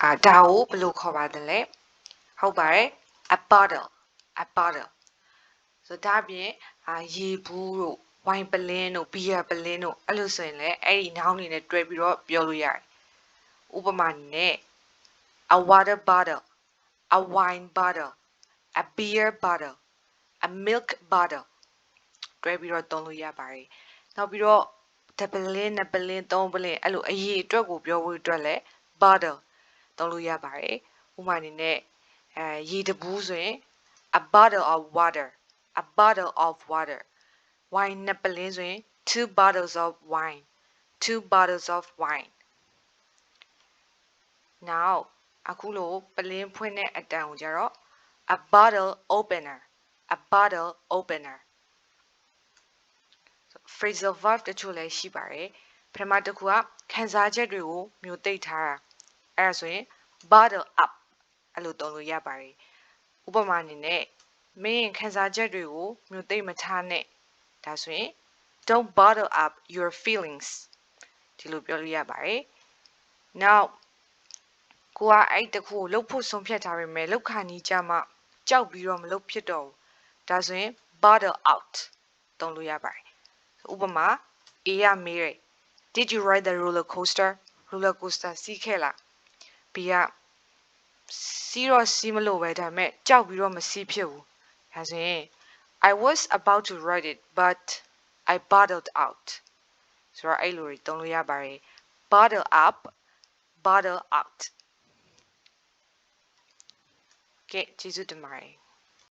ဒါကိုဘယ်လိုခေါ်ပါသလဲဟုတ်ပါတယ် a bottle ဆိုဒါပြင်ရေဘူးတို့ဝိုင်ပလင်းတို့ဘီယာပလင်းတို့အဲ့လိုဆိုရင်လည်းအဲ့ဒီနောင်းနေနဲ့တွဲပြီးတော့ပြောလို့ရတယ်ဥပမာနဲ့ a water bottle a wine bottle a beer bottle a milk bottle တွဲပြီးတော့သုံးလို့ရပါတယ်နောက်ပြီးတော့တပလင်းနှစ်ပလင်းသုံးပလင်းအဲ့လိုအရေးအတွက်ကိုပြောဖို့အတွက်လည်း bottle သုံးလို့ရပါတယ်ဥပမာအနေနဲ့ရေတဘူးဆိုရင် a bottle of water a bottle of water wine နှစ်ပလင်းဆိုရင် two bottles of wine two bottles of wine now အခုလိုပလင်းဖွင့်တဲ့အတန်ကိုကြတော့ a bottle opener a bottle opener phrasal verb တချို့လည်းရှိပါတယ်ပထမတစ်ခုကခံစားချက်တွေကိုမျိုးသိပ်ထားတာအဲ့ဒါဆိုရင် bottle up အဲ့လိုသုံးလို့ရပါတယ်ဥပမာအနေနဲ့မင်းခံစားချက်တွေကိုမျိုးသိပ်မထားနဲ့ဒါဆိုရင် don't bottle up your feelings ဒီလိုပြောလို့ရပါတယ် now ကိုကအဲ့တခုကိုလှုပ်ဖို့ဆုံးဖြတ်ထားပေမဲ့လှုပ်ခါနီးကြမှာကြောက်ပြီးတော့မလှုပ်ဖြစ်တော့ဘူးဒါဆိုရင် bottle out သုံးလို့ရပါတယ်ဥပမာ A ကမေးတယ် Did you ride the roller coaster စီးခဲ့လား B ကစီးတော့စီးမလို့ပဲဒါပေမဲ့ကြောက်ပြီးတော့မစီးဖြစ်ဘူးဒါဆိုရင် I was about to ride it but I bottled out ဆိုတော့အဲ့လိုတွေသုံးလို့ရပါတယ် bottle up bottle out ကဲကျေးဇူးတင်ပါတယ်